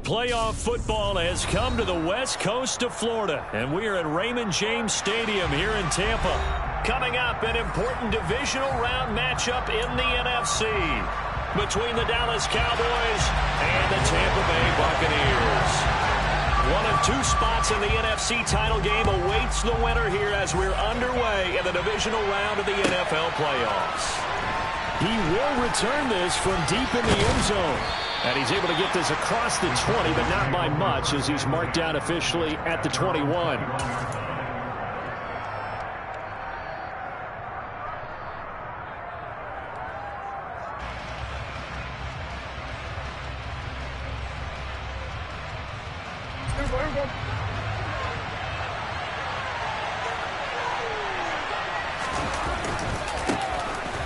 playoff football has come to the west coast of Florida, and we are at Raymond James Stadium here in Tampa. Coming up, an important divisional round matchup in the NFC between the Dallas Cowboys and the Tampa Bay Buccaneers. One of two spots in the NFC title game awaits the winner here as we're underway in the divisional round of the NFL playoffs. He will return this from deep in the end zone. And he's able to get this across the 20, but not by much as he's marked down officially at the 21.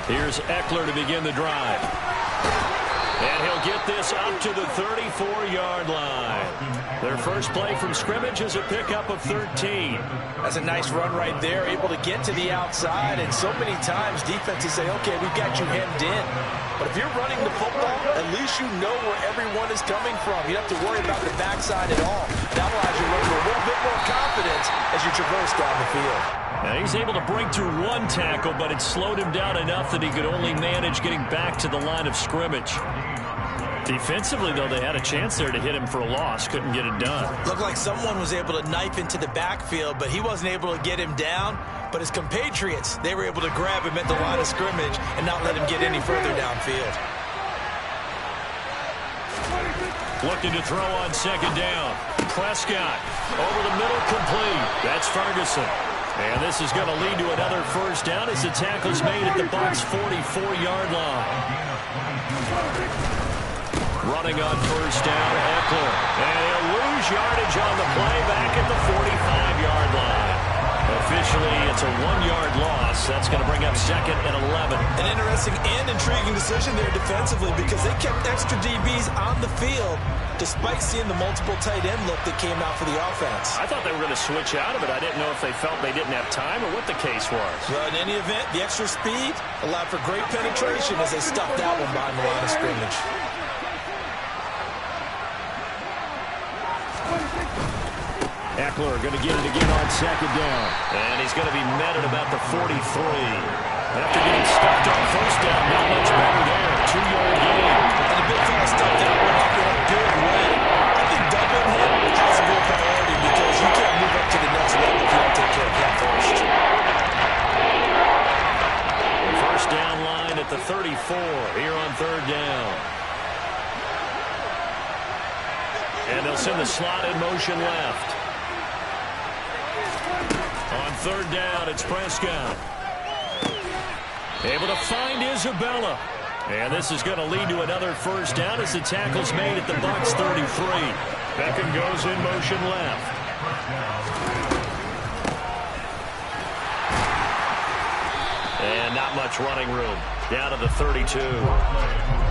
Here's Eckler to begin the drive. And he'll get this up to the 34-yard line. Their first play from scrimmage is a pickup of 13. That's a nice run right there, able to get to the outside. And so many times defenses say, okay, we've got you hemmed in. But if you're running the football, at least you know where everyone is coming from. You don't have to worry about the backside at all. That allows you to run with a little bit more confidence as you traverse down the field. Now he's able to break through one tackle, but it slowed him down enough that he could only manage getting back to the line of scrimmage. Defensively, though, they had a chance there to hit him for a loss. Couldn't get it done. Looked like someone was able to knife into the backfield, but he wasn't able to get him down. But his compatriots, they were able to grab him at the line of scrimmage and not let him get any further downfield. Looking to throw on second down. Prescott over the middle, complete. That's Ferguson. And this is going to lead to another first down as the tackle's made at the Bucs' 44-yard line. Running on first down, Eckler. And he'll lose yardage on the play back at the 45-yard line. Officially, it's a 1-yard loss. That's going to bring up second and 11. An interesting and intriguing decision there defensively because they kept extra DBs on the field despite seeing the multiple tight end look that came out for the offense. I thought they were going to switch out of it. I didn't know if they felt they didn't have time or what the case was. Well, in any event, the extra speed allowed for great penetration as they stuffed that one behind the line of scrimmage. Eckler going to get it again on second down. And he's going to be met at about the 43. After getting stuffed on first down, not much better there. 2-yard gain. And the big fella stuffed that one up in a big way. I think doubling him has a real priority because you can't move up to the next level if you don't take care of him first. First down line at the 34 here on third down. And they'll send the slot in motion left. On third down, it's Prescott. Able to find Isabella. And this is going to lead to another first down as the tackle's made at the Bucs' 33. Beckham goes in motion left. And not much running room. Down to the 32.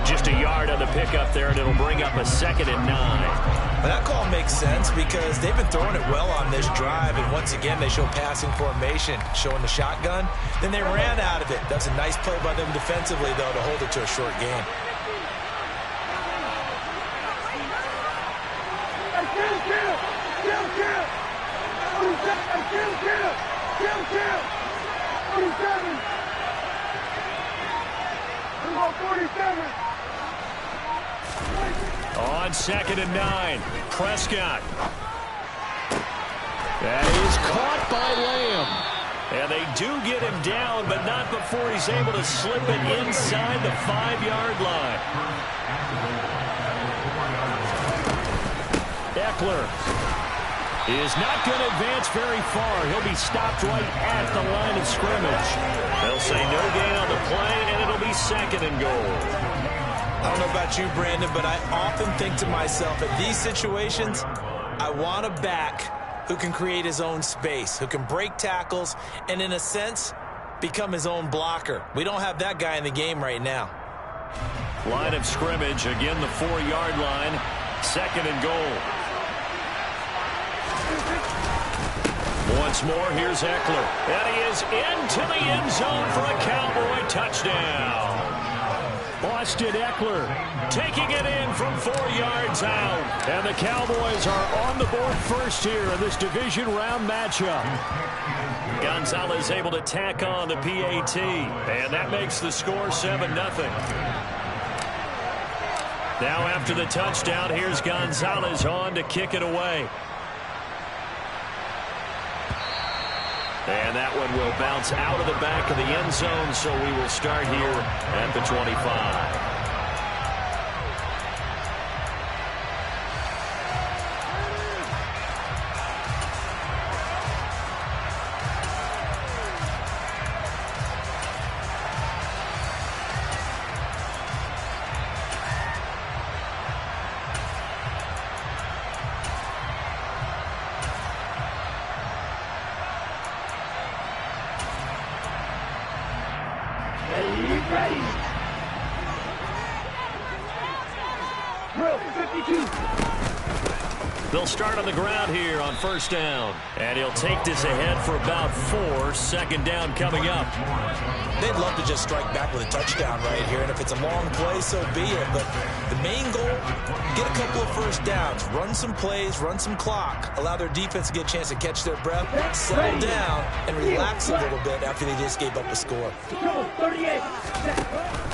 Just a yard on the pickup there, and it'll bring up a second and 9. Well, that call makes sense because they've been throwing it well on this drive, and once again they show passing formation, showing the shotgun. Then they ran out of it. That's a nice play by them defensively, though, to hold it to a short game. On second and 9, Prescott. That is caught by Lamb. And they do get him down, but not before he's able to slip it inside the 5-yard line. Eckler is not going to advance very far. He'll be stopped right at the line of scrimmage. They'll say no gain on the play, and it'll be second and goal. I don't know about you, Brandon, but I often think to myself, at these situations, I want a back who can create his own space, who can break tackles, and in a sense, become his own blocker. We don't have that guy in the game right now. Line of scrimmage, again the 4-yard line, second and goal. Once more, here's Eckler. And he is into the end zone for a Cowboy touchdown. Austin Eckler taking it in from 4 yards out. And the Cowboys are on the board first here in this division round matchup. Gonzalez able to tack on the PAT. And that makes the score 7-0. Now after the touchdown, here's Gonzalez on to kick it away. And that one will bounce out of the back of the end zone, so we will start here at the 25. They'll start on the ground here on first down. And he'll take this ahead for about 4. Second down coming up. They'd love to just strike back with a touchdown right here. And if it's a long play, so be it. But the main goal, get a couple of first downs. Run some plays, run some clock. Allow their defense to get a chance to catch their breath, settle down, and relax a little bit after they just gave up a score.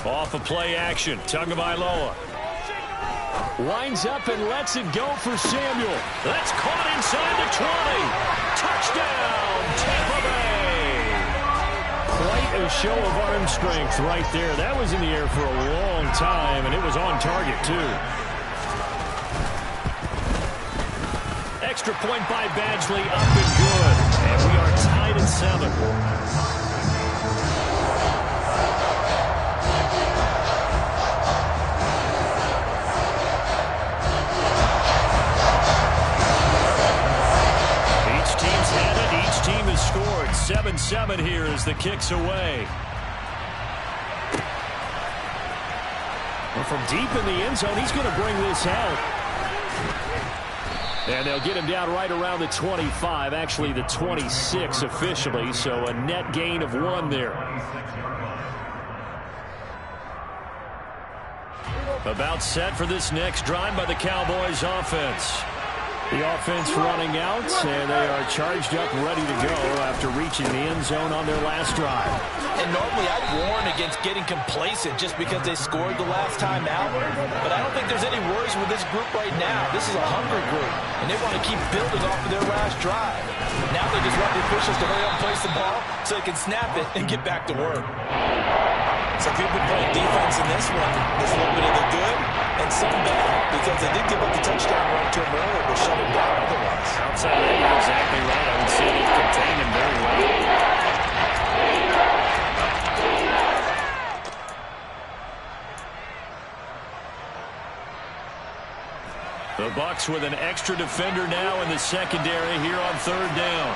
Off of play action. Tagovailoa winds up and lets it go for Samuel. That's caught inside the 20. Touchdown, Tampa Bay. Quite a show of arm strength right there. That was in the air for a long time, and it was on target, too. Extra point by Badgley, up and good. And we are tied at 7. Team has scored 7-7 here as the kick's away. Well, from deep in the end zone, he's going to bring this out. And they'll get him down right around the 25, actually the 26 officially, so a net gain of 1 there. About set for this next drive by the Cowboys offense. The offense running out, and they are charged up, ready to go after reaching the end zone on their last drive. And normally I'd warn against getting complacent just because they scored the last time out. But I don't think there's any worries with this group right now. This is a hungry group, and they want to keep building off of their last drive. Now they just want the officials to hurry up and place the ball so they can snap it and get back to work. So if you've been playing defense in this one, there's a little bit of the good and some bad, because they did give up the touchdown run to him earlier, but shut him down otherwise. Outside of that, you're exactly right. I would say they've contained him very well. The Bucs with an extra defender now in the secondary here on third down.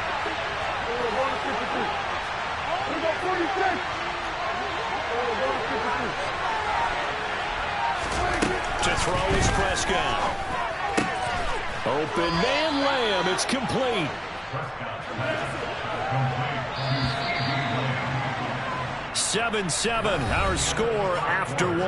To throw is Prescott. Open man Lamb. It's complete. 7-7, our score after 1.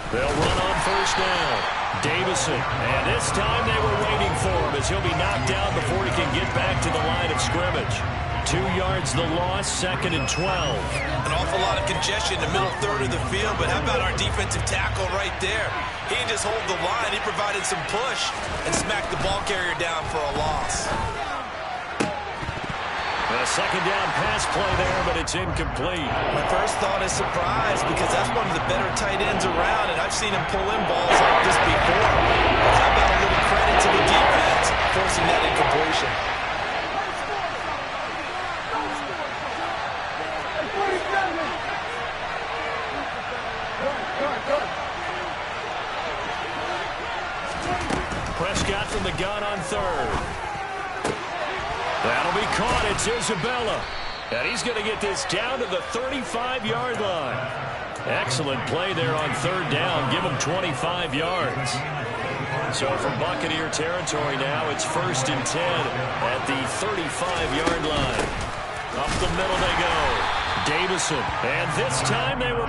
They'll run on first down. Davison, and this time they were waiting for him as he'll be knocked down before he can get back to the line of scrimmage. 2 yards the loss, 2nd and 12. An awful lot of congestion in the middle third of the field, but how about our defensive tackle right there? He didn't just hold the line, he provided some push and smacked the ball carrier down for a loss. A second down pass play there, but it's incomplete. My first thought is surprise, because that's one of the better tight ends around, and I've seen him pull in balls like this before. But how about a little credit to the defense forcing that incompletion? Prescott from the gun on third. That'll be caught. It's Isabella. And he's going to get this down to the 35-yard line. Excellent play there on third down. Give him 25 yards. So from Buccaneer territory now, it's 1st and 10 at the 35-yard line. Up the middle they go. Davison. And this time they were...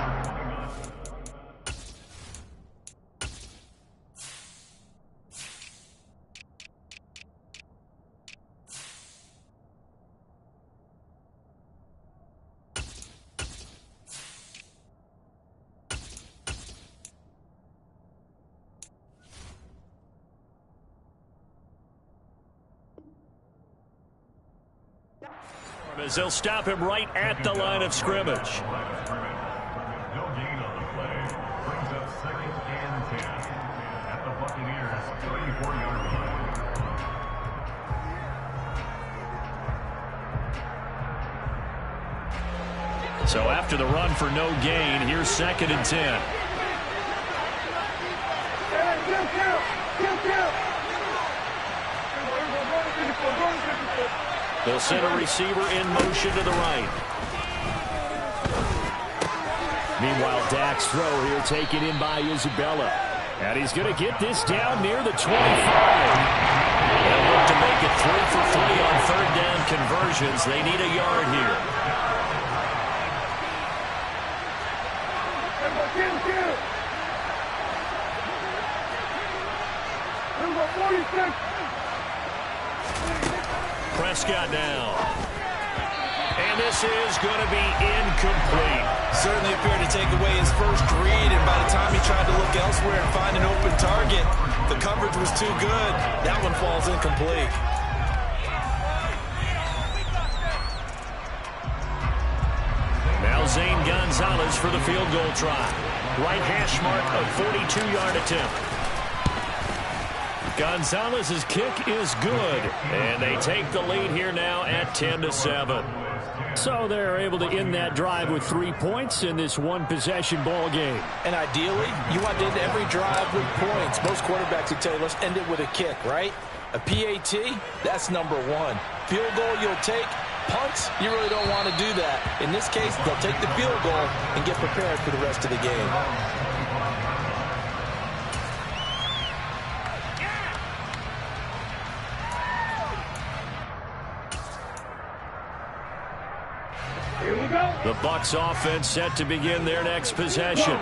as they'll stop him right at the line of scrimmage. No gain on the play. Brings up 2nd and 10 at the Buccaneers 34-yard line. So after the run for no gain, here's 2nd and 10. They'll send a receiver in motion to the right. Meanwhile, Dak's throw here taken in by Isabella. And he's going to get this down near the 25. They'll look to make it 3 for 3 on third down conversions. They need a yard here. Prescott now. And this is going to be incomplete. Certainly appeared to take away his first read, and by the time he tried to look elsewhere and find an open target, the coverage was too good. That one falls incomplete. Now Zane Gonzalez for the field goal try. Right hash mark, a 42-yard attempt. Gonzalez's kick is good, and they take the lead here now at 10-7. So they're able to end that drive with 3 points in this one-possession ball game. And ideally, you want to end every drive with points. Most quarterbacks would tell you, let's end it with a kick, right? A PAT, that's number 1. Field goal you'll take. Punts, you really don't want to do that. In this case, they'll take the field goal and get prepared for the rest of the game. The Bucs offense set to begin their next possession.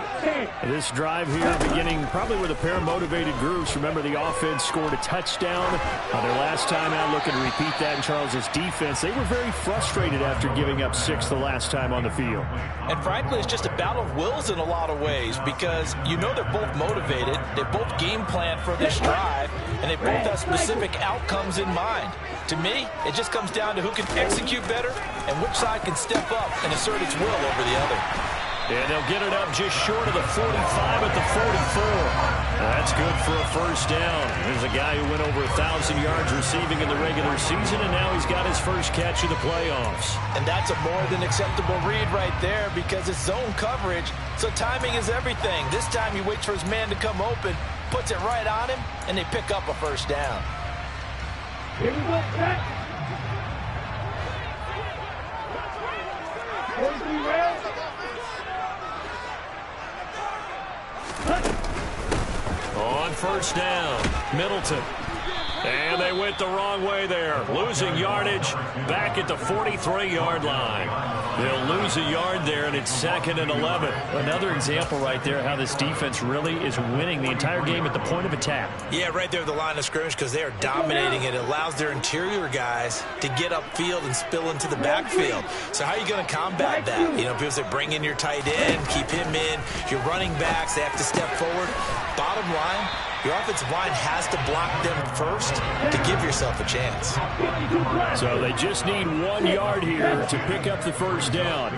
This drive here beginning probably with a pair of motivated groups. Remember, the offense scored a touchdown their last time out. Looking to repeat that in Charles's defense. They were very frustrated after giving up 6 the last time on the field. And frankly, it's just a battle of wills in a lot of ways, because you know they're both motivated. They both game plan for this drive, and they both have specific outcomes in mind. To me, it just comes down to who can execute better and which side can step up and assert its will over the other. And they'll get it up just short of the 45 at the 44. That's good for a first down. There's a guy who went over 1,000 yards receiving in the regular season, and now he's got his first catch of the playoffs. And that's a more than acceptable read right there, because it's zone coverage, so timing is everything. This time he waits for his man to come open, puts it right on him, and they pick up a first down. Here we go, Pat. On first down, Middleton. And they went the wrong way there. Losing yardage back at the 43-yard line. They'll lose a yard there, and it's 2nd and 11. Another example right there how this defense really is winning the entire game at the point of attack. Yeah, right there at the line of scrimmage, because they are dominating. It allows their interior guys to get upfield and spill into the backfield. So how are you going to combat that? You know, because they bring in your tight end, keep him in. Your running backs, they have to step forward. Bottom line, your offensive line has to block them first to give yourself a chance. So they just need 1 yard here to pick up the first down.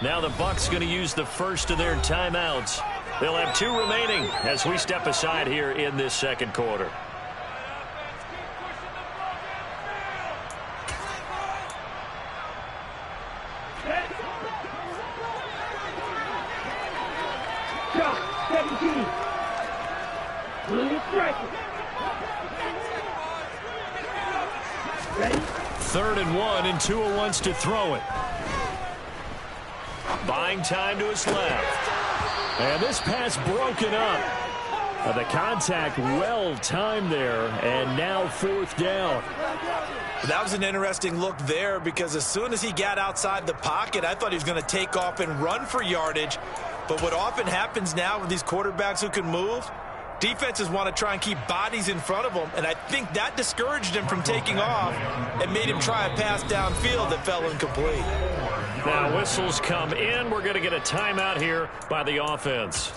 Now the Bucs going to use the first of their timeouts. They'll have 2 remaining as we step aside here in this second quarter. shot, 17. Clean striker. Ready? 3rd and 1, and Tua wants to throw it. Buying time to his left. And this pass broken up. The contact well timed there, and now 4th down. That was an interesting look there because as soon as he got outside the pocket, I thought he was going to take off and run for yardage. But what often happens now with these quarterbacks who can move, defenses want to try and keep bodies in front of them, and I think that discouraged him from taking off and made him try a pass downfield that fell incomplete. Now whistles come in. We're going to get a timeout here by the offense.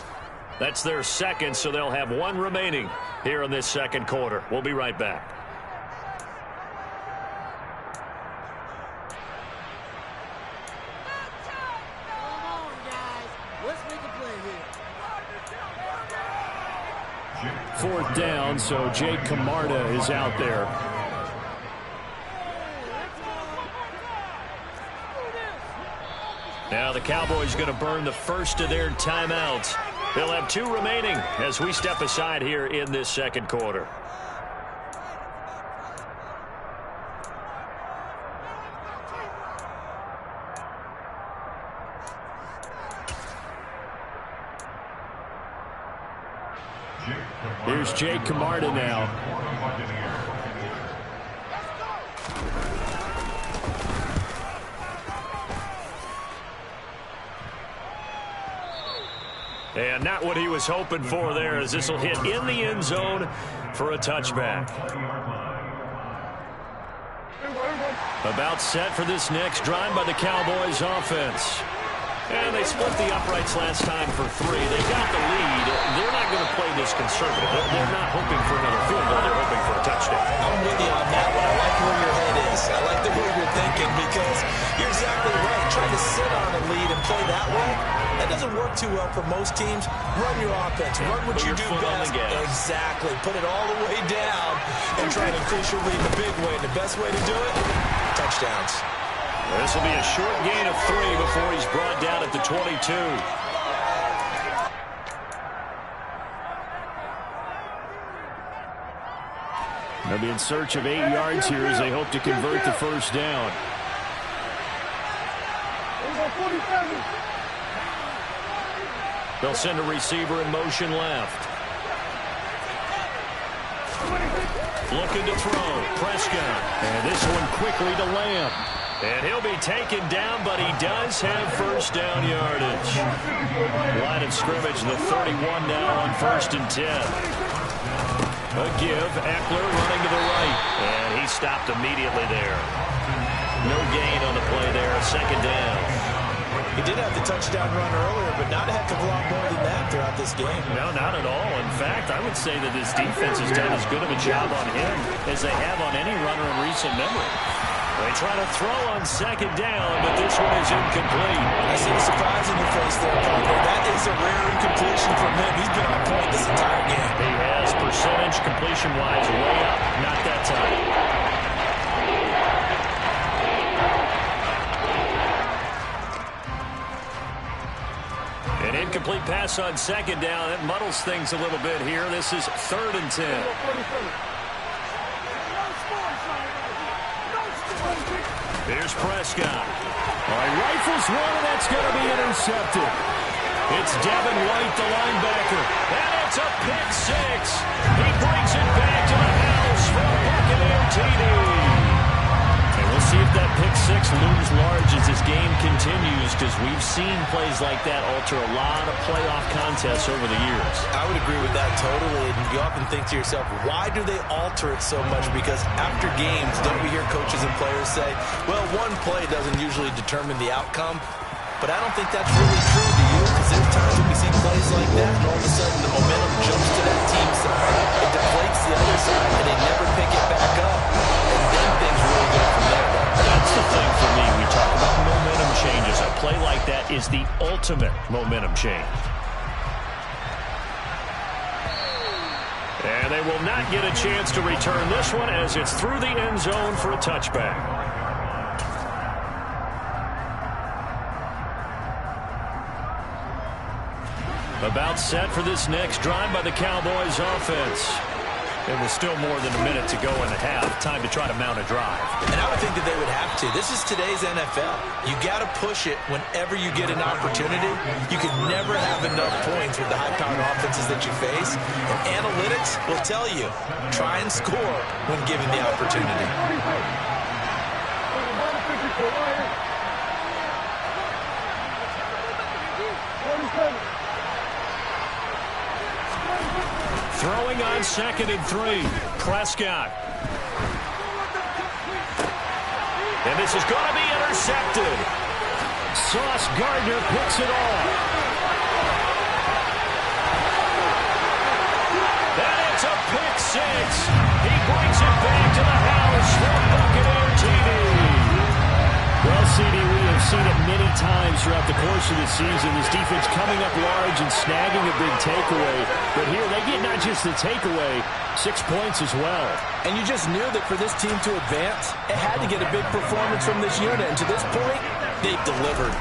That's their second, so they'll have 1 remaining here in this second quarter. We'll be right back. Come on, guys. Let's make a play here. 4th down, so Jake Camarda is out there. Now the Cowboys going to burn the first of their timeouts. They'll have 2 remaining as we step aside here in this second quarter. Here's Jake Camarda now. And not what he was hoping for there, as this will hit in the end zone for a touchback. About set for this next drive by the Cowboys offense. And they split the uprights last time for 3. They got the lead. They're not going to play this conservative. They're not hoping for another field goal. They're hoping for a touchdown. I'm with you on that one. I like where your head is. I like the way you're thinking because you're exactly right. Trying to sit on a lead and play that way, that doesn't work too well for most teams. Run your offense. Run what you do best. Exactly. Put it all the way down and try to increase your lead the big way. And the best way to do it, touchdowns. This will be a short gain of 3 before he's brought down at the 22. They'll be in search of 8 yards here as they hope to convert the first down. They'll send a receiver in motion left. Looking to throw. Prescott. And this one quickly to Lamb. And he'll be taken down, but he does have first down yardage. Line of scrimmage, the 31 now on 1st and 10. A give. Eckler running to the right. And he stopped immediately there. No gain on the play there. 2nd down. He did have the touchdown run earlier, but not a heck of a lot more than that throughout this game. No, not at all. In fact, I would say that this defense has done as good of a job on him as they have on any runner in recent memory. They try to throw on 2nd down, but this one is incomplete. I see the surprise in your face there, partner. That is a rare incompletion from him. He's been on point this entire game. He has percentage completion-wise way up. Not that time. An incomplete pass on 2nd down. That muddles things a little bit here. This is 3rd and 10. Here's Prescott. He rifles one, and that's going to be intercepted. It's Devin White, the linebacker. And it's a pick 6. He brings it back to the house for a Buccaneer TD. And we'll see if that pick 6 looms large as this game continues, because we've seen plays like that alter a lot of playoff contests over the years. I would agree with that totally. And you often think to yourself, why do they alter it so much? Because after games, don't we hear coaches and players say, well, one play doesn't usually determine the outcome. But I don't think that's really true, do you? Because there's times when we see plays like that, and all of a sudden the momentum jumps to that team side. It deflates the other side, and they never pick it back up. And then things really go from there. That's the thing for me. We talk about momentum changes. A play like that is the ultimate momentum change. And they will not get a chance to return this one as it's through the end zone for a touchback. About set for this next drive by the Cowboys offense. And with still more than a minute to go in the half, time to try to mount a drive. And I would think that they would have to. This is today's NFL. You got to push it whenever you get an opportunity. You can never have enough points with the high-powered offenses that you face. And analytics will tell you, try and score when given the opportunity. Throwing on 2nd and 3. Prescott. And this is going to be intercepted. Sauce Gardner picks it off. And it's a pick 6. He brings it back to the house for Buccaneer TD. Well, CD, we have seen it many times throughout the course of the season. This defense coming up large and snagging a big takeaway. But here they get not just the takeaway, 6 points as well. And you just knew that for this team to advance, it had to get a big performance from this unit. And to this point, they've delivered.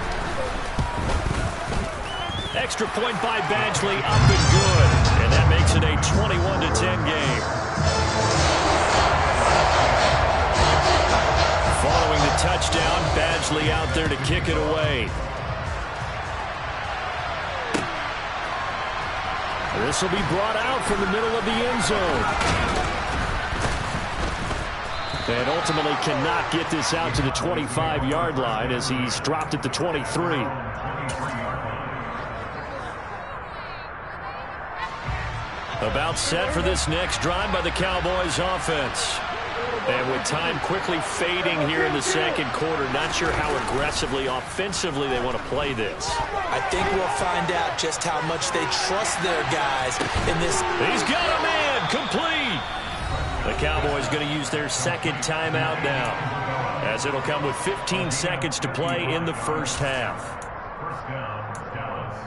Extra point by Badgley, up and good. And that makes it a 21-10 game. Following the touchdown, Badgley out there to kick it away. This will be brought out from the middle of the end zone. And ultimately cannot get this out to the 25-yard line as he's dropped at the 23. About set for this next drive by the Cowboys offense. And with time quickly fading here in the second quarter, not sure how aggressively, offensively they want to play this. I think we'll find out just how much they trust their guys in this. He's got a man, complete. The Cowboys going to use their second timeout now, as it'll come with 15 seconds to play in the first half. First down, Dallas.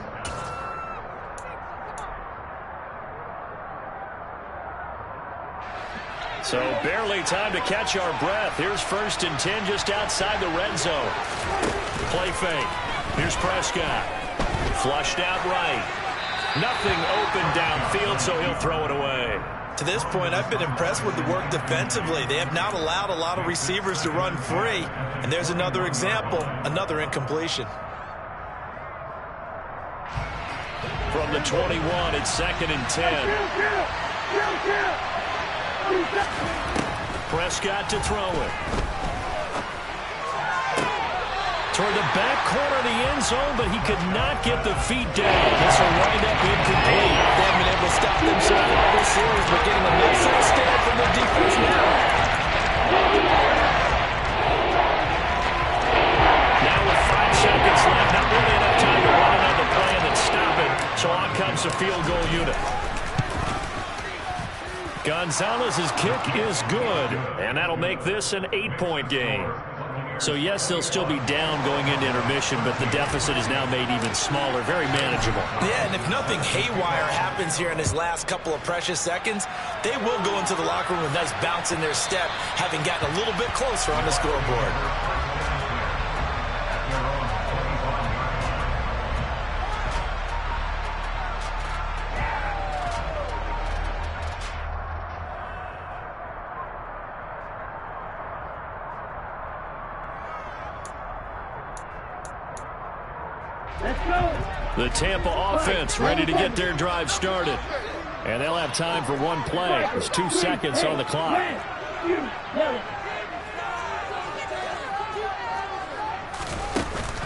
So barely time to catch our breath. Here's 1st and 10 just outside the red zone. Play fake. Here's Prescott. Flushed out right. Nothing open downfield, so he'll throw it away. To this point, I've been impressed with the work defensively. They have not allowed a lot of receivers to run free. And there's another example, another incompletion. From the 21, it's 2nd and 10. Prescott to throw it. Toward the back corner of the end zone, but he could not get the feet down. This will wind up incomplete. They haven't been able to stop them so far this series, but getting a nice little stand from the defense now. Now with 5 seconds left, not really enough time to run another play and then stop it. So on comes the field goal unit. Gonzalez's kick is good, and that'll make this an 8-point game. So, yes, they'll still be down going into intermission, but the deficit is now made even smaller, very manageable. Yeah, and if nothing haywire happens here in his last couple of precious seconds, they will go into the locker room with a nice bounce in their step, having gotten a little bit closer on the scoreboard. The Tampa offense ready to get their drive started. And they'll have time for one play. There's 2 seconds on the clock.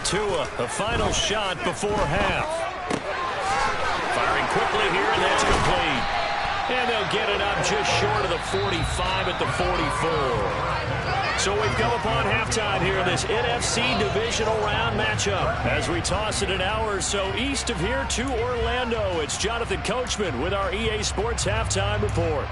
Tua, a final shot before half. Firing quickly here, and that's complete. And they'll get it up just short of the 45 at the 44. So we've come upon halftime here in this NFC divisional round matchup. As we toss it an hour or so east of here to Orlando, it's Jonathan Coachman with our EA Sports Halftime Report.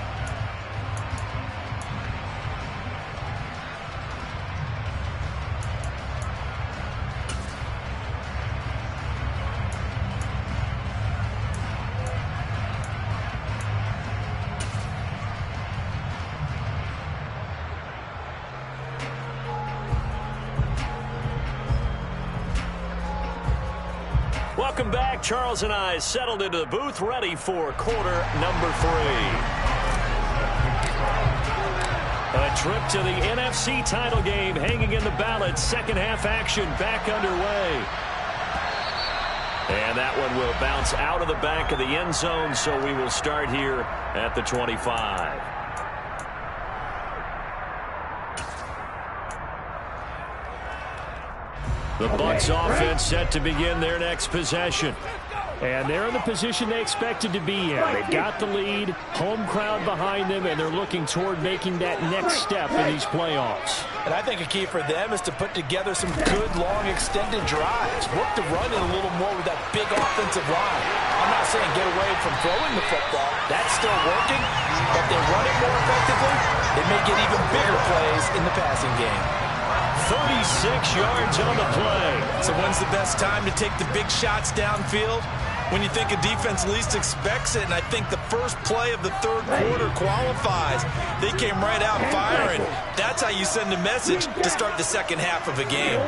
Welcome back. Charles and I settled into the booth, ready for quarter number 3. A trip to the NFC title game hanging in the balance. Second half action back underway. And that one will bounce out of the back of the end zone, so we will start here at the 25. The Bucs offense set to begin their next possession. And they're in the position they expected to be in. They've got the lead, home crowd behind them, and they're looking toward making that next step in these playoffs. And I think a key for them is to put together some good, long, extended drives. Work the run in a little more with that big offensive line. I'm not saying get away from throwing the football. That's still working. But they run it more effectively, they may get even bigger plays in the passing game. 36 yards on the play. So when's the best time to take the big shots downfield? When you think a defense least expects it, and I think the first play of the third quarter qualifies. They came right out firing. That's how you send a message to start the second half of a game.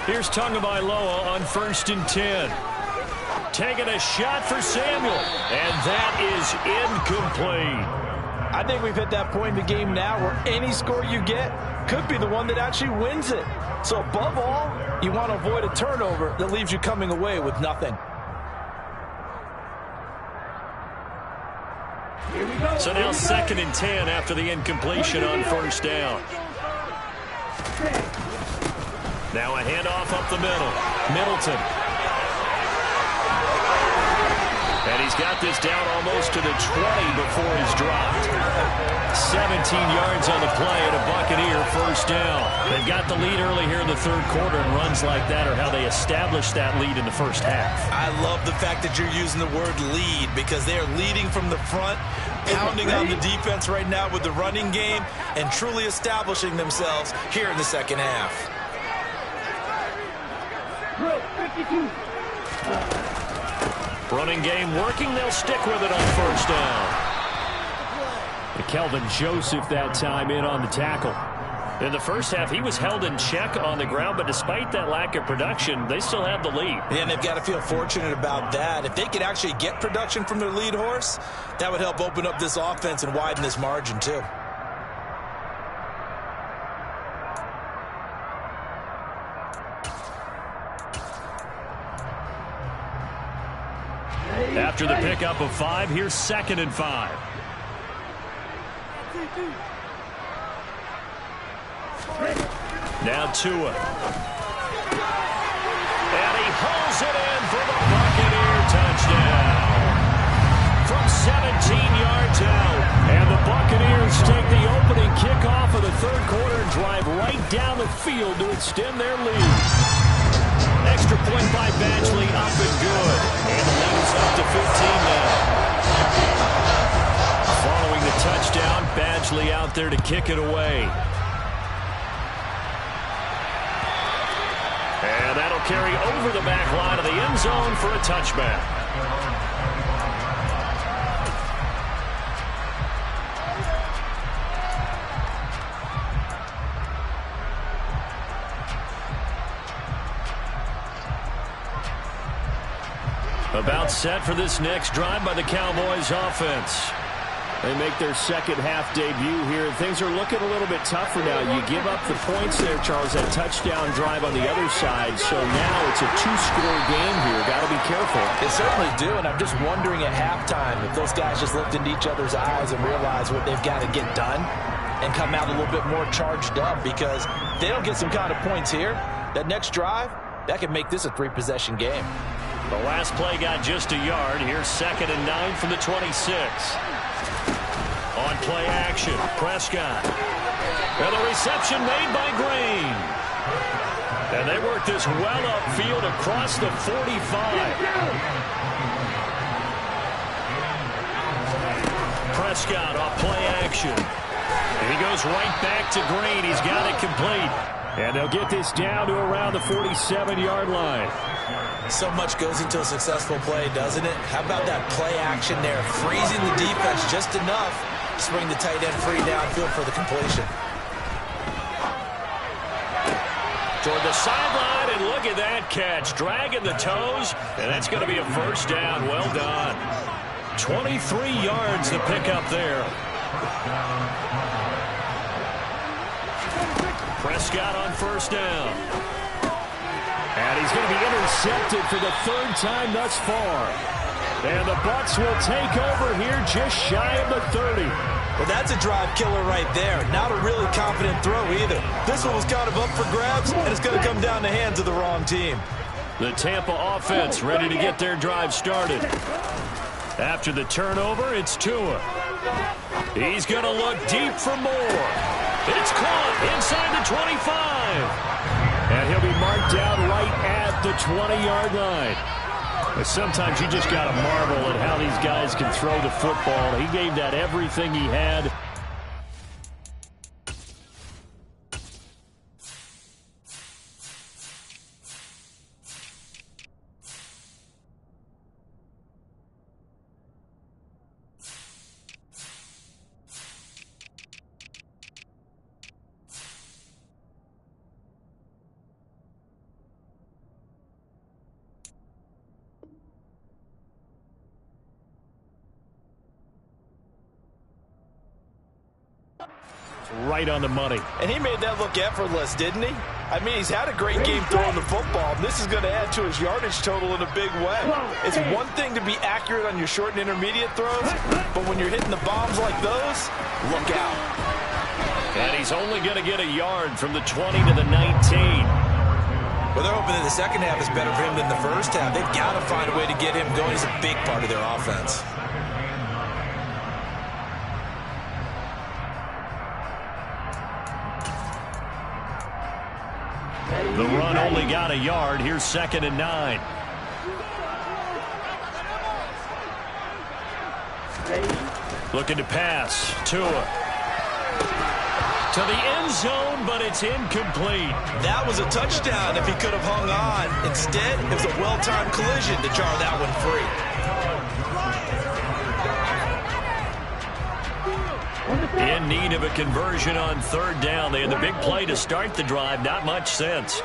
Here's Tagovailoa on 1st and 10. Taking a shot for Samuel, and that is incomplete. I think we've hit that point in the game now where any score you get could be the one that actually wins it. So above all, you want to avoid a turnover that leaves you coming away with nothing. So now 2nd and 10 after the incompletion on 1st down. Now a handoff up the middle. Middleton. And he's got this down almost to the 20 before he's dropped. 17 yards on the play and a Buccaneer 1st down. They've got the lead early here in the third quarter, and runs like that are how they establish that lead in the first half. I love the fact that you're using the word lead because they are leading from the front, pounding on the defense right now with the running game, and truly establishing themselves here in the second half. 52. Running game working. They'll stick with it on 1st down. Kelvin Joseph that time in on the tackle. In the first half, he was held in check on the ground, but despite that lack of production, they still have the lead. And they've got to feel fortunate about that. If they could actually get production from their lead horse, that would help open up this offense and widen this margin too. After the pickup of 5, here's 2nd and 5. Now Tua. And he pulls it in for the Buccaneer touchdown. From 17 yards out. And the Buccaneers take the opening kickoff of the third quarter and drive right down the field to extend their lead. Extra point by Badgley, up and good. And the lead is up to 15 now. Following the touchdown, Badgley out there to kick it away. And that'll carry over the back line of the end zone for a touchback. About set for this next drive by the Cowboys offense. They make their second half debut here. Things are looking a little bit tougher now. You give up the points there, Charles, that touchdown drive on the other side. So now it's a 2-score game here. Got to be careful. They certainly do, and I'm just wondering at halftime if those guys just looked into each other's eyes and realized what they've got to get done and come out a little bit more charged up, because if they don't get some kind of points here, that next drive, that could make this a 3-possession game. The last play got just a yard. Here's 2nd and 9 from the 26. On play action, Prescott. And the reception made by Green. And they work this well upfield across the 45. Prescott off play action. And he goes right back to Green. He's got it complete. And they'll get this down to around the 47-yard line. So much goes into a successful play, doesn't it? How about that play action there? Freezing the defense just enough to bring the tight end free downfield for the completion. toward the sideline, and look at that catch. Dragging the toes, and that's going to be a first down. Well done. 23 yards to pick up there. Prescott on first down. And he's going to be intercepted for the third time thus far. And the Bucs will take over here just shy of the 30. Well, that's a drive killer right there. Not a really confident throw either. This one was kind of up for grabs, and it's going to come down the hands of the wrong team. The Tampa offense ready to get their drive started. After the turnover, it's Tua. He's going to look deep for more. It's caught inside the 25. And he'll be marked down right at the 20-yard line. But sometimes you just got to marvel at how these guys can throw the football. He gave that everything he had. Right on the money. And he made that look effortless, didn't he? I mean, he's had a great game throwing the football. This is going to add to his yardage total in a big way. It's one thing to be accurate on your short and intermediate throws, but when you're hitting the bombs like those, look out. And he's only going to get a yard from the 20 to the 19. Well, they're hoping that the second half is better for him than the first half. They've got to find a way to get him going. He's a big part of their offense. The run only got a yard. Here's 2nd and 9. Looking to pass. Tua. To the end zone, but it's incomplete. That was a touchdown if he could have hung on. Instead, it was a well-timed collision to jar that one free. In need of a conversion on 3rd down. They had the big play to start the drive. Not much sense.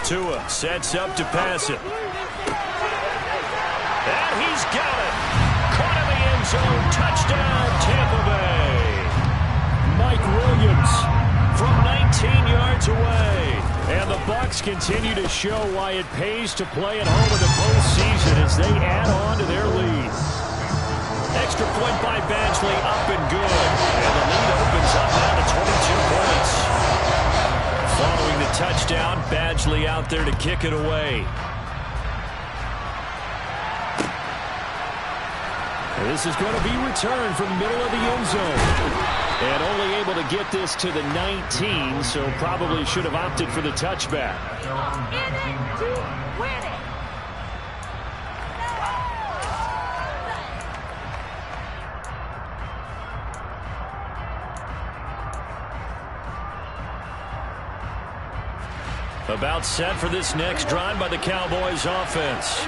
Tua sets up to pass it. And he's got it. Caught in the end zone. Touchdown, Tampa Bay. Mike Williams from 19 yards away. And the Bucs continue to show why it pays to play at home in the postseason as they add on to their lead. Extra point by Badgley, up and good. And the lead opens up now to 22 points. Following the touchdown, Badgley out there to kick it away. This is going to be returned from the middle of the end zone. And only able to get this to the 19, so probably should have opted for the touchback. In it to win it. About set for this next drive by the Cowboys offense.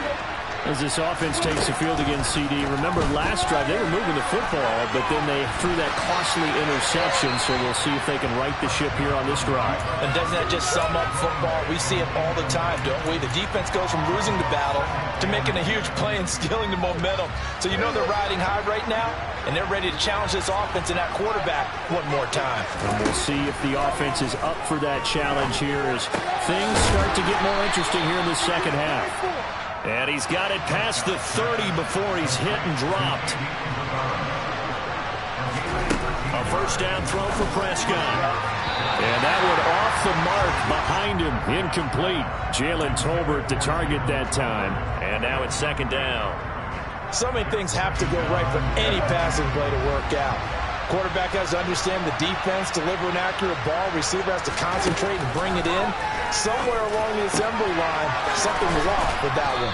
As this offense takes the field against CD. Remember last drive they were moving the football, but then they threw that costly interception, so we'll see if they can right the ship here on this drive. And doesn't that just sum up football? We see it all the time, don't we? The defense goes from losing the battle to making a huge play and stealing the momentum. So you know they're riding high right now, and they're ready to challenge this offense and that quarterback one more time. And we'll see if the offense is up for that challenge here as things start to get more interesting here in the second half. And he's got it past the 30 before he's hit and dropped. A first down throw for Prescott. And that one off the mark behind him. Incomplete. Jalen Tolbert the target that time. And now it's 2nd down. So many things have to go right for any passing play to work out. Quarterback has to understand the defense, deliver an accurate ball. Receiver has to concentrate and bring it in. Somewhere along the assembly line, something was off with that one.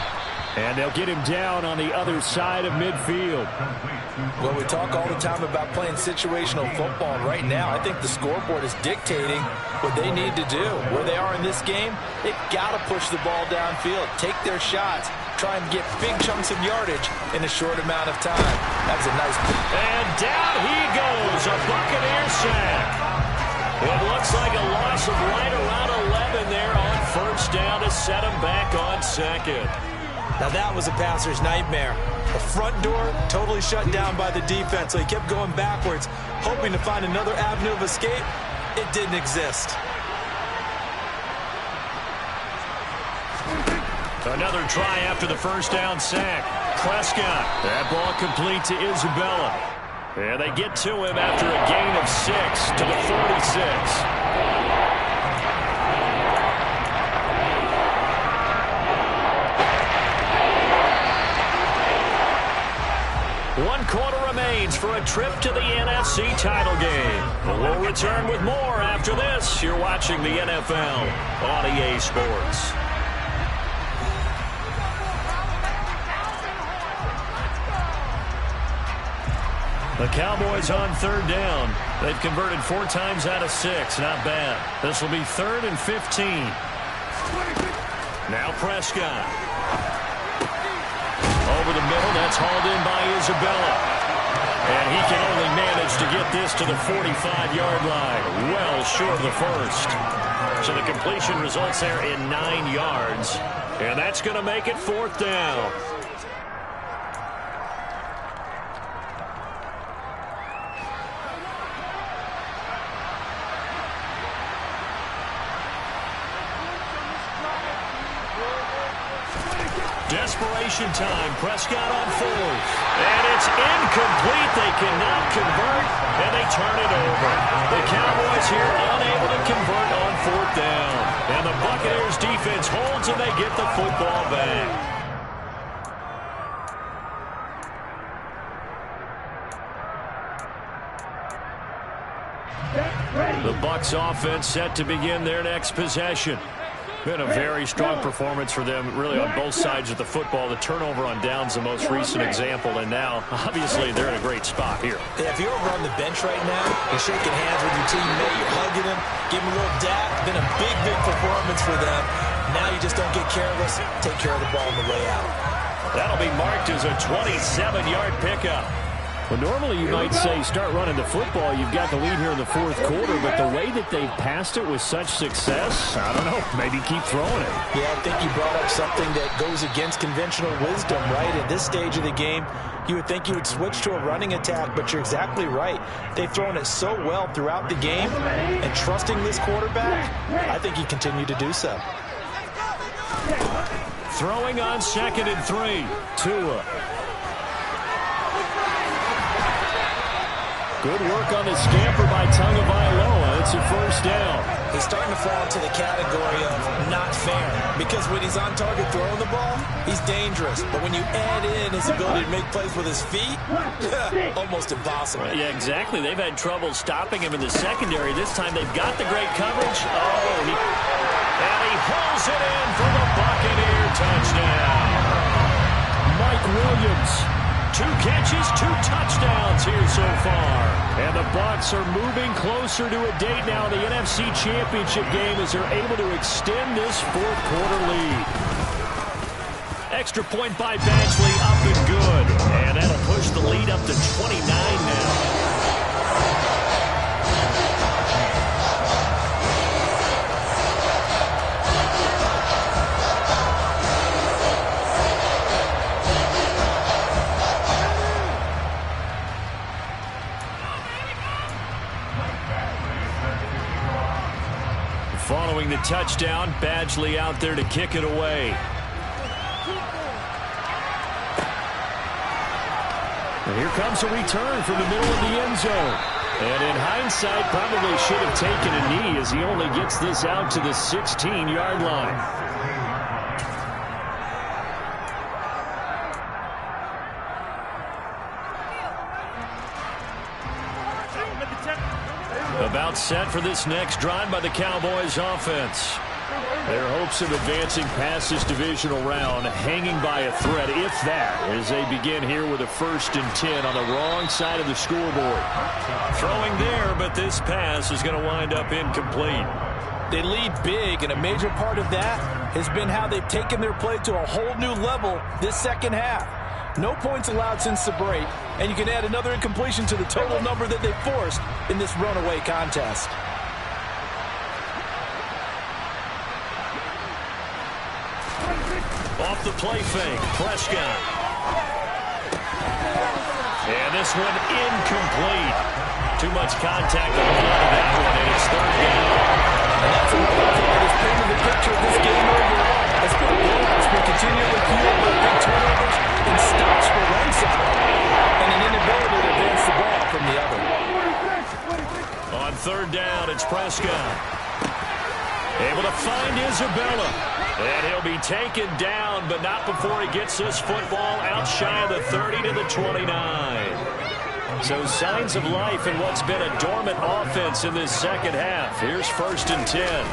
And they'll get him down on the other side of midfield. Well, we talk all the time about playing situational football. Right now, I think the scoreboard is dictating what they need to do. Where they are in this game, they've got to push the ball downfield, take their shots, try and get big chunks of yardage in a short amount of time. That was a nice play. And down he goes, a Buccaneer sack. It looks like a loss of right around 11 there on first down to set him back on second. Now that was a passer's nightmare. The front door totally shut down by the defense, so he kept going backwards, hoping to find another avenue of escape. It didn't exist. Another try after the first down sack. Prescott. That ball complete to Isabella. And they get to him after a gain of 6 to the 46. One quarter remains for a trip to the NFC title game. We'll return with more after this. You're watching the NFL on EA Sports. The Cowboys on third down. They've converted 4 times out of 6. Not bad. This will be 3rd and 15. Now Prescott. Over the middle, that's hauled in by Isabella. And he can only manage to get this to the 45-yard line. Well short of the first. So the completion results there in 9 yards. And that's going to make it 4th down. Desperation time. Prescott on 4th. And it's incomplete. They cannot convert, and they turn it over. The Cowboys here unable to convert on 4th down. And the Buccaneers defense holds, and they get the football back. The Bucs offense set to begin their next possession. Been a very strong performance for them, really, on both sides of the football. The turnover on downs, the most recent example, and now, obviously, they're in a great spot here. Yeah, if you're over on the bench right now, you're shaking hands with your teammate, you're hugging him, give him a little dap. Been a big, big performance for them. Now you just don't get careless. Take care of the ball on the way out. That'll be marked as a 27-yard pickup. Well, normally you might say start running the football. You've got the lead here in the 4th quarter, but the way that they've passed it with such success, I don't know, maybe keep throwing it. Yeah, I think you brought up something that goes against conventional wisdom, right? At this stage of the game, you would think you would switch to a running attack, but you're exactly right. They've thrown it so well throughout the game, and trusting this quarterback, I think you continue to do so. Throwing on 2nd and 3. Tua. Good work on the scamper by Tagovailoa. It's a first down. He's starting to fall into the category of not fair, because when he's on target throwing the ball, he's dangerous. But when you add in his ability to make plays with his feet, almost impossible. Yeah, exactly. They've had trouble stopping him in the secondary. This time they've got the great coverage. And he pulls it in for the Buccaneer touchdown. Mike Williams. 2 catches, 2 touchdowns here so far. And the Bucs are moving closer to a date now in the NFC Championship game as they're able to extend this 4th quarter lead. Extra point by Badgley, up and good. And that'll push the lead up to 29 now. Following the touchdown, Badgley out there to kick it away. And here comes a return from the middle of the end zone. And in hindsight, probably should have taken a knee as he only gets this out to the 16-yard line. About set for this next drive by the Cowboys offense. Their hopes of advancing past this divisional round hanging by a thread, if that, as they begin here with a 1st and 10 on the wrong side of the scoreboard. Throwing there, but this pass is going to wind up incomplete. They lead big, and a major part of that has been how they've taken their play to a whole new level this second half. No points allowed since the break, and you can add another incompletion to the total number that they forced in this runaway contest. Off the play fake, Prescott. And this one incomplete. Too much contact on the line of that one, and it's third down. And that's another part that's painting the picture of this game overall. It's been a blowout. It's been continually fueled by big turnovers and stops for one side, and an inability to advance the ball from the other. On third down, it's Prescott. Able to find Isabella. And he'll be taken down, but not before he gets this football out shy of the 30 to the 29. So signs of life in what's been a dormant offense in this second half. Here's 1st and 10.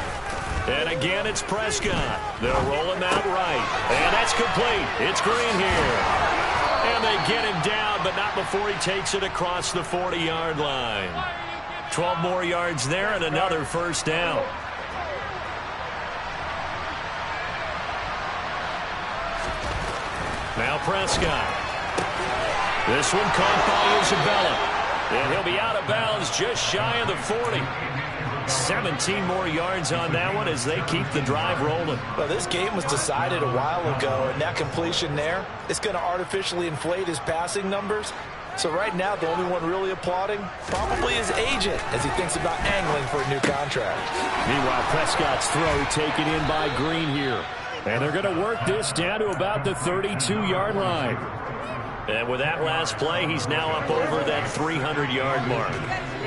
And again, it's Prescott. They'll roll him out right. And that's complete. It's Green here. And they get him down, but not before he takes it across the 40-yard line. 12 more yards there and another first down. Now Prescott. This one caught by Isabella. And he'll be out of bounds just shy of the 40. 17 more yards on that one as they keep the drive rolling. Well, this game was decided a while ago, and that completion there is going to artificially inflate his passing numbers. So right now, the only one really applauding probably his agent as he thinks about angling for a new contract. Meanwhile, Prescott's throw taken in by Green here. And they're going to work this down to about the 32-yard line. And with that last play, he's now up over that 300-yard mark.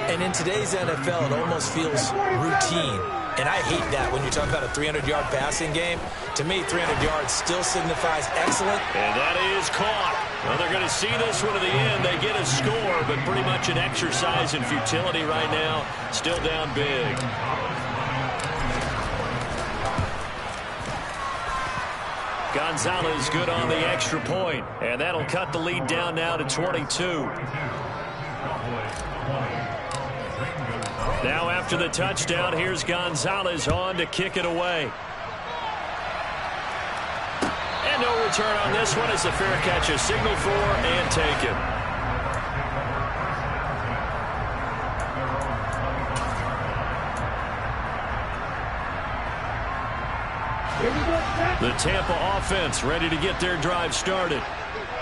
And in today's NFL, it almost feels routine. And I hate that when you talk about a 300-yard passing game. To me, 300 yards still signifies excellent. And that is caught. Well, they're going to see this one to the end. They get a score, but pretty much an exercise in futility right now. Still down big. Gonzalez good on the extra point, and that'll cut the lead down now to 22. Now after the touchdown, here's Gonzalez on to kick it away. And no return on this one as the fair catch is signaled for and taken. The Tampa offense ready to get their drive started.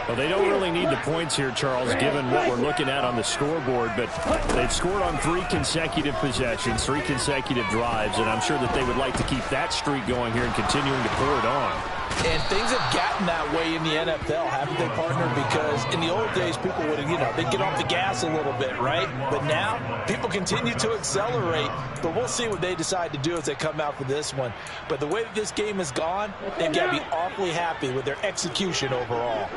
Well, they don't really need the points here, Charles, given what we're looking at on the scoreboard, but they've scored on 3 consecutive possessions, 3 consecutive drives, and I'm sure that they would like to keep that streak going here and continuing to pour it on. And things have gotten that way in the NFL, haven't they, partner? Because in the old days, people would, they'd get off the gas a little bit, right? But now, people continue to accelerate, but we'll see what they decide to do as they come out for this one. But the way that this game has gone, they've got to be awfully happy with their execution overall.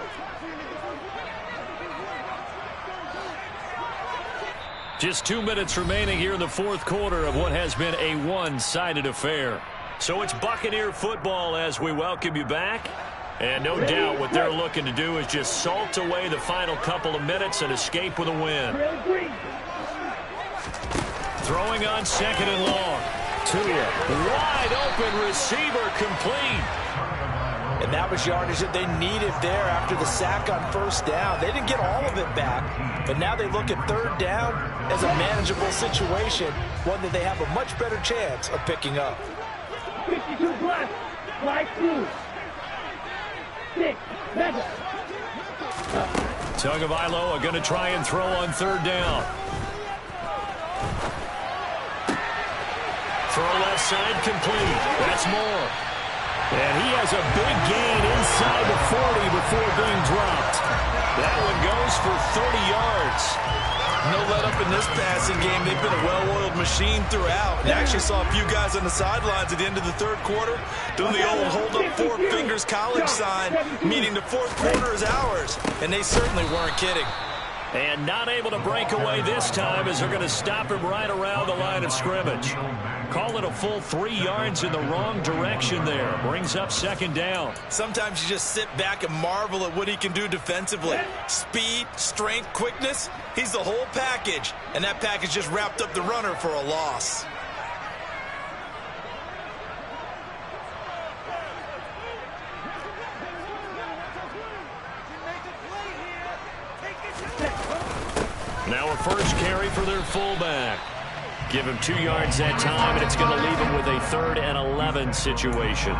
Just 2 minutes remaining here in the fourth quarter of what has been a one-sided affair. So it's Buccaneer football as we welcome you back. And no doubt what they're looking to do is just salt away the final couple of minutes and escape with a win. Throwing on 2nd and long. Tua, wide open receiver, complete. And that was yardage that they needed there after the sack on 1st down. They didn't get all of it back, but now they look at 3rd down as a manageable situation, one that they have a much better chance of picking up. 52 plus, fly 2, 6, 7. Tagovailoa going to try and throw on 3rd down. Throw left side complete. That's Moore. And he has a big gain inside the 40 before being dropped. That one goes for 30 yards. No let up in this passing game. They've been a well-oiled machine throughout. And actually saw a few guys on the sidelines at the end of the 3rd quarter doing the old hold up 4 fingers college sign, meaning the 4th quarter is ours. And they certainly weren't kidding. And not able to break away this time as they're going to stop him right around the line of scrimmage. Call it a full 3 yards in the wrong direction there. Brings up 2nd down. Sometimes you just sit back and marvel at what he can do defensively. Speed, strength, quickness. He's the whole package. And that package just wrapped up the runner for a loss. Now a first carry for their fullback. Give him 2 yards that time, and it's going to leave him with a 3rd and 11 situation.